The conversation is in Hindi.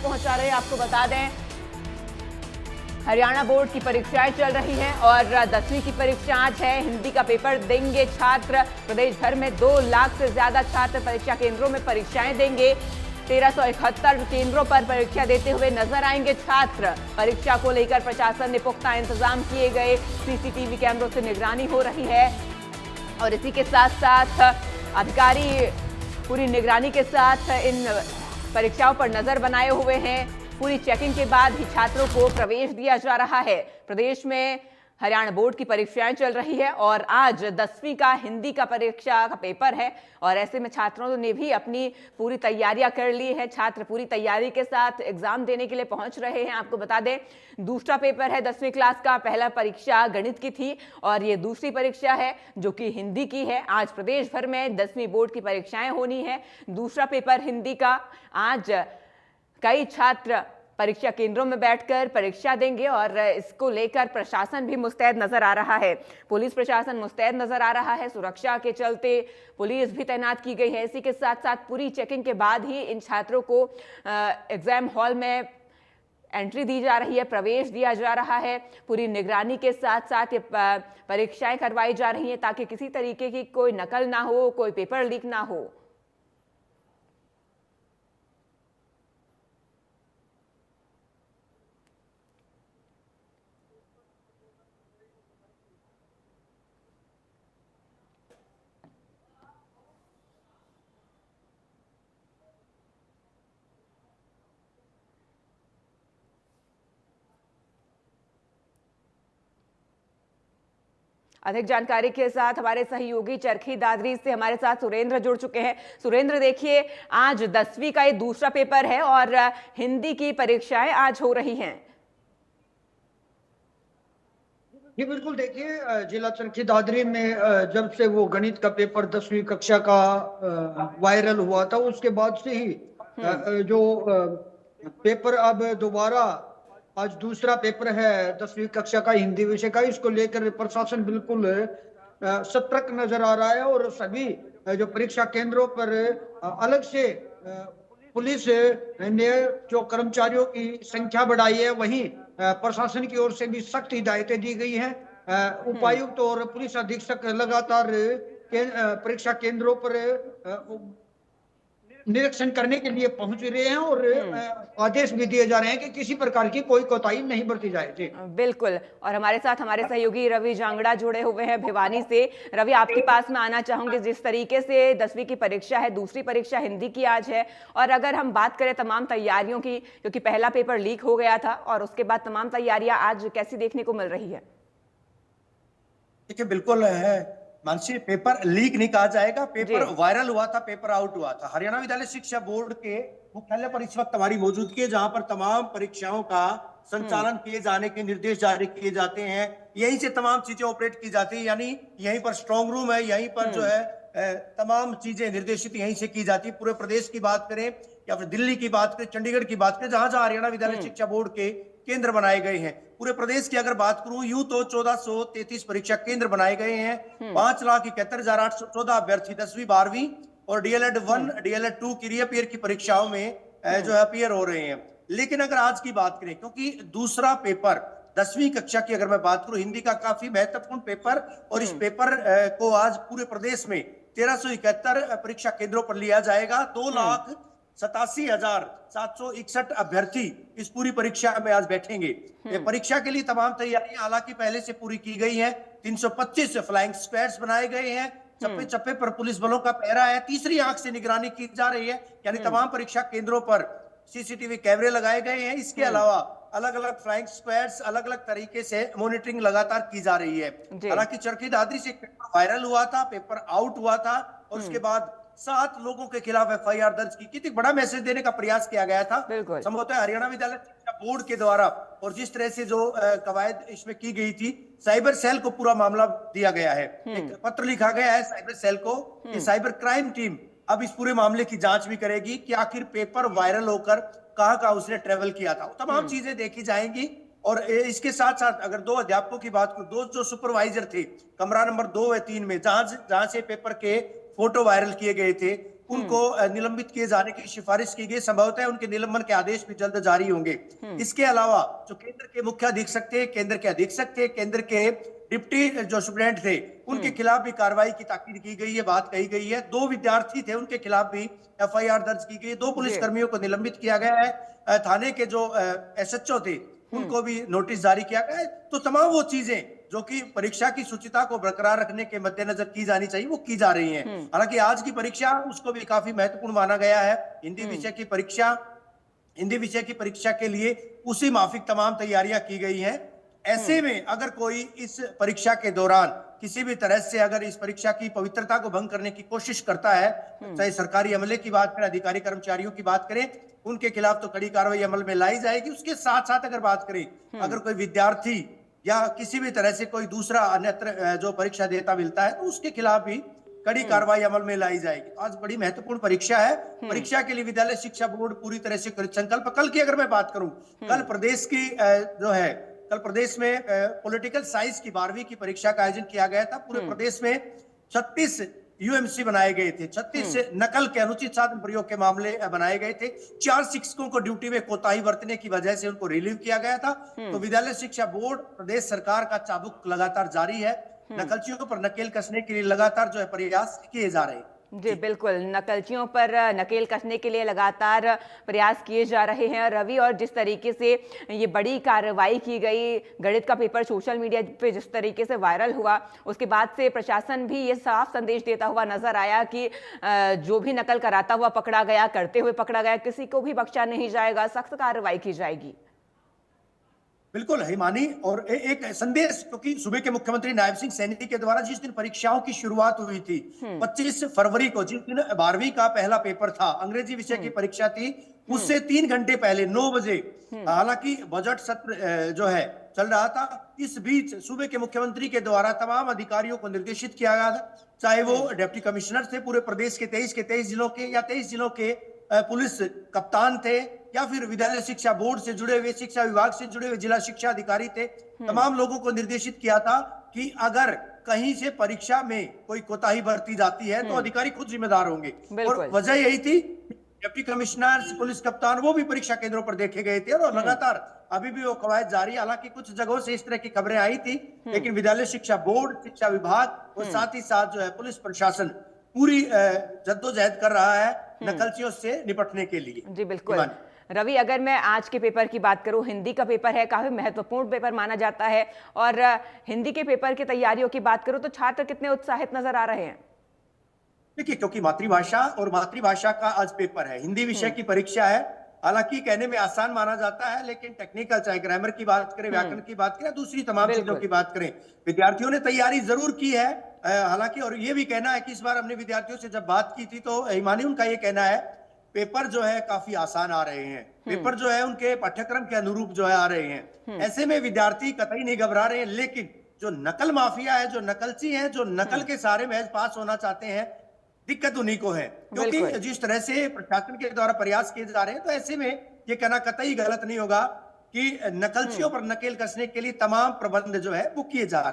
पहुंचा रहे हैं। आपको बता दें, हरियाणा बोर्ड की परीक्षाएं चल रही हैं और 10वीं की परीक्षा आज है। हिंदी का पेपर देंगे छात्र। प्रदेश भर में 2 लाख से ज्यादा छात्र परीक्षा केंद्रों में परीक्षाएं देंगे। 1371 केंद्रों पर परीक्षा देते हुए नजर आएंगे छात्र। परीक्षा को लेकर प्रशासन ने पुख्ता इंतजाम किए गए। सीसीटीवी कैमरों से निगरानी हो रही है और इसी के साथ साथ अधिकारी पूरी निगरानी के साथ इन परीक्षाओं पर नजर बनाए हुए हैं। पूरी चेकिंग के बाद ही छात्रों को प्रवेश दिया जा रहा है। प्रदेश में हरियाणा बोर्ड की परीक्षाएं चल रही है और आज 10वीं का हिंदी का परीक्षा का पेपर है और ऐसे में छात्रों ने भी अपनी पूरी तैयारियां कर ली है। छात्र पूरी तैयारी के साथ एग्जाम देने के लिए पहुंच रहे हैं। आपको बता दें, दूसरा पेपर है 10वीं क्लास का। पहला परीक्षा गणित की थी और ये दूसरी परीक्षा है जो कि हिंदी की है। आज प्रदेश भर में 10वीं बोर्ड की परीक्षाएं होनी है। दूसरा पेपर हिंदी का आज कई छात्र परीक्षा केंद्रों में बैठकर परीक्षा देंगे और इसको लेकर प्रशासन भी मुस्तैद नजर आ रहा है। पुलिस प्रशासन मुस्तैद नजर आ रहा है। सुरक्षा के चलते पुलिस भी तैनात की गई है। इसी के साथ साथ पूरी चेकिंग के बाद ही इन छात्रों को एग्जाम हॉल में एंट्री दी जा रही है, प्रवेश दिया जा रहा है। पूरी निगरानी के साथ साथ ये परीक्षाएं करवाई जा रही हैं ताकि किसी तरीके की कोई नकल ना हो, कोई पेपर लीक ना हो। अधिक जानकारी के साथ हमारे सहयोगी चरखी दादरी से हमारे साथ सुरेंद्र जुड़ चुके हैं। सुरेंद्र, देखिए, आज 10वीं का ये दूसरा पेपर है और हिंदी की परीक्षाएं आज हो रही हैं। जी बिल्कुल, देखिए जिला चरखी दादरी में जब से वो गणित का पेपर 10वीं कक्षा का वायरल हुआ था, उसके बाद से ही जो पेपर अब दोबारा आज दूसरा पेपर है 10वीं कक्षा का हिंदी विषय का, इसको लेकर प्रशासन बिल्कुल सतर्क नजर आ रहा है और सभी जो परीक्षा केंद्रों पर अलग से पुलिस ने जो कर्मचारियों की संख्या बढ़ाई है, वहीं प्रशासन की ओर से भी सख्त हिदायतें दी गई हैं। उपायुक्त और पुलिस अधीक्षक लगातार परीक्षा केंद्रों पर निरीक्षण करने के लिए पहुंच रहे हैं और आदेश भी दिए जा रहे हैं कि किसी प्रकार की कोई कोताही नहीं बरती जाए। जी बिल्कुल, और हमारे साथ हमारे सहयोगी रवि जांगड़ा जुड़े हुए हैं भिवानी से। रवि, आपके पास में आना चाहूंगे। जिस तरीके से 10वीं की परीक्षा है, दूसरी परीक्षा हिंदी की आज है, और अगर हम बात करें तमाम तैयारियों की, क्योंकि पहला पेपर लीक हो गया था और उसके बाद तमाम तैयारियां आज कैसी देखने को मिल रही है? देखिए, बिल्कुल है मानसी, पेपर लीक नहीं कहा जाएगा, पेपर वायरल हुआ था, पेपर आउट हुआ था। हरियाणा विद्यालय शिक्षा बोर्ड के मुख्यालय पर इस वक्त हमारी मौजूदगी है, जहां पर तमाम परीक्षाओं का संचालन किए जाने के निर्देश जारी किए जाते हैं। यहीं से तमाम चीजें ऑपरेट की जाती है, यानी यहीं पर स्ट्रांग रूम है, यहीं पर जो है तमाम चीजें निर्देशित यहीं से की जाती है। पूरे प्रदेश की बात करें या फिर दिल्ली की बात करें, चंडीगढ़ की बात करें, जहां जहां हरियाणा विद्यालय शिक्षा बोर्ड के केंद्र बनाए गए हैं, पूरे प्रदेश की अगर बात करूं, यूं तो 1433 परीक्षा केंद्र बनाए गए हैं। 5,71,814 अभ्यर्थी 10वीं 12वीं और डीएलएड 1 डीएलएड 2 की रीअपियर की परीक्षाओं में जो है अपियर हो रहे हैं। लेकिन अगर आज की बात करें, क्योंकि दूसरा पेपर 10वीं कक्षा की अगर मैं बात करूं, हिंदी का काफी महत्वपूर्ण पेपर, और इस पेपर को आज पूरे प्रदेश में 1371 परीक्षा केंद्रों पर लिया जाएगा। 2,87,761 अभ्यर्थी इस पूरी परीक्षा में आज बैठेंगे। परीक्षा के लिए तमाम तैयारियां हालांकि पहले से पूरी की गई हैं। 325 फ्लाइंग स्क्वाड्स बनाए गए हैं। चप्पे चप्पे पर पुलिस बलों का पहरा है। तीसरी आंख से निगरानी की जा रही है, यानी तमाम परीक्षा केंद्रों पर सीसीटीवी कैमरे लगाए गए हैं। इसके अलावा अलग अलग फ्लाइंग स्क्वाड्स, अलग अलग तरीके से मॉनिटरिंग लगातार की जा रही है। हालांकि चरखी दादरी से पेपर वायरल हुआ था, पेपर आउट हुआ था और उसके बाद 7 लोगों के खिलाफ एफआईआर दर्ज की। कितनी बड़ा मैसेज देने का प्रयास किया गया था संभवतः हरियाणा विद्यालय शिक्षा बोर्ड के द्वारा, और जिस तरह से जो कवायद इसमें की गई थी, साइबर सेल को पूरा मामला दिया गया है। एक पत्र लिखा गया है साइबर सेल को कि साइबर क्राइम टीम अब इस पूरे मामले की जांच भी करेगी कि आखिर पेपर वायरल होकर कहां कहां उसने ट्रेवल किया था। तमाम चीजें देखी जाएंगी। और इसके साथ साथ अगर 2 अध्यापकों की बात करूं, 2 जो सुपरवाइजर थे कमरा नंबर 2 व 3 में, जहां से पेपर के फोटो वायरल किए गए थे, उनको निलंबित किए जाने की सिफारिश की गई। संभवतः उनके निलंबन के आदेश भी जल्द जारी होंगे। इसके अलावा जो केंद्र के मुख्य अधीक्षक थे, केंद्र के डिप्टी जो सुप्रीडेंट थे, उनके खिलाफ भी कार्रवाई की ताकीद की गई है, बात कही गई है। 2 विद्यार्थी थे, उनके खिलाफ भी एफआईआर दर्ज की गई। 2 पुलिसकर्मियों को निलंबित किया गया है। थाने के जो एसएचओ थे, उनको भी नोटिस जारी किया गया है। तो तमाम वो चीजें जो कि परीक्षा की शुचिता को बरकरार रखने के मद्देनजर की जानी चाहिए, वो की जा रही हैं। हालांकि आज की परीक्षा उसको भी काफी महत्वपूर्ण माना गया है। हिंदी विषय की परीक्षा के लिए उसी माफिक तमाम तैयारियां की गई हैं। ऐसे में अगर कोई इस परीक्षा के दौरान किसी भी तरह से अगर इस परीक्षा की पवित्रता को भंग करने की कोशिश करता है, चाहे सरकारी अमले की बात करें, अधिकारी कर्मचारियों की बात करें, उनके खिलाफ तो कड़ी कार्रवाई अमल में लाई जाएगी। उसके साथ साथ अगर बात करें, अगर कोई विद्यार्थी या किसी भी तरह से कोई दूसरा अन्यत्र जो परीक्षा देता मिलता है, तो उसके खिलाफ भी कड़ी कार्रवाई अमल में लाई जाएगी। आज बड़ी महत्वपूर्ण परीक्षा है। परीक्षा के लिए विद्यालय शिक्षा बोर्ड पूरी तरह से संकल्प। कल की अगर मैं बात करूं, कल प्रदेश में पॉलिटिकल साइंस की 12वीं की परीक्षा का आयोजन किया गया था। पूरे प्रदेश में 36 यूएमसी बनाए गए थे। 36 नकल के अनुचित साधन प्रयोग के मामले बनाए गए थे। 4 शिक्षकों को ड्यूटी में कोताही बरतने की वजह से उनको रिलीव किया गया था। तो विद्यालय शिक्षा बोर्ड, प्रदेश सरकार का चाबुक लगातार जारी है। नकलचियों पर नकेल कसने के लिए लगातार जो है प्रयास किए जा रहे हैं। जी बिल्कुल, नकलचियों पर नकेल कसने के लिए लगातार प्रयास किए जा रहे हैं रवि। और जिस तरीके से ये बड़ी कार्रवाई की गई, गणित का पेपर सोशल मीडिया पे जिस तरीके से वायरल हुआ, उसके बाद से प्रशासन भी ये साफ संदेश देता हुआ नजर आया कि जो भी नकल कराता हुआ पकड़ा गया, करते हुए पकड़ा गया, किसी को भी बख्शा नहीं जाएगा, सख्त कार्रवाई की जाएगी। बिल्कुल हिमानी। और एक संदेश, क्योंकि सूबे के मुख्यमंत्री नायब सिंह सैनी के द्वारा जिस दिन परीक्षाओं की शुरुआत हुई थी, 25 फरवरी को, जिस दिन 12वीं का पहला पेपर था, अंग्रेजी विषय की परीक्षा थी, उससे 3 घंटे पहले 9 बजे, हालांकि बजट सत्र जो है चल रहा था, इस बीच सूबे के मुख्यमंत्री के द्वारा तमाम अधिकारियों को निर्देशित किया गया था, चाहे वो डिप्टी कमिश्नर थे पूरे प्रदेश के 23 जिलों के, या 23 जिलों के पुलिस कप्तान थे, या फिर विद्यालय शिक्षा बोर्ड से जुड़े हुए, शिक्षा विभाग से जुड़े हुए जिला शिक्षा अधिकारी थे। तमाम लोगों को निर्देशित किया था कि अगर कहीं से परीक्षा में कोई कोताही बरती जाती है तो अधिकारी खुद जिम्मेदार होंगे। और वजह यही थी, डिप्टी कमिश्नर, पुलिस कप्तान, वो भी परीक्षा केंद्रों पर देखे गए थे और लगातार अभी भी वो कवायद जारी। हालांकि कुछ जगहों से इस तरह की खबरें आई थी, लेकिन विद्यालय शिक्षा बोर्ड, शिक्षा विभाग और साथ ही साथ जो है पुलिस प्रशासन पूरी जद्दोजहद कर रहा है नकलचियों से निपटने के लिए। जी बिल्कुल रवि, अगर मैं आज के पेपर की बात करूं, हिंदी का पेपर है, काफी महत्वपूर्ण पेपर माना जाता है, और हिंदी के पेपर की तैयारियों की बात करूं तो छात्र कितने उत्साहित नजर आ रहे हैं? देखिए, क्योंकि मातृभाषा का आज पेपर है, हिंदी विषय की परीक्षा है। हालांकि कहने में आसान माना जाता है, लेकिन टेक्निकल, चाहे ग्रामर की बात करें, व्याकरण की बात करें, दूसरी तमाम चीजों की बात करें, विद्यार्थियों ने तैयारी जरूर की है। हालांकि और ये भी कहना है कि इस बार हमने विद्यार्थियों से जब बात की थी तो हिमानी, उनका ये कहना है पेपर जो है काफी आसान आ रहे हैं, पेपर जो है उनके पाठ्यक्रम के अनुरूप जो है आ रहे हैं। ऐसे में विद्यार्थी कतई नहीं घबरा रहे हैं। लेकिन जो नकल माफिया है, जो नकलची है, जो नकल के सारे महज पास होना चाहते हैं, दिक्कत उन्हीं को है। क्योंकि जिस तरह से प्रशासन के द्वारा प्रयास किए जा रहे हैं, तो ऐसे में ये कहना कतई गलत नहीं होगा कि नकलचियों पर नकेल कसने के लिए तमाम प्रबंध जो है वो किए जा रहे हैं।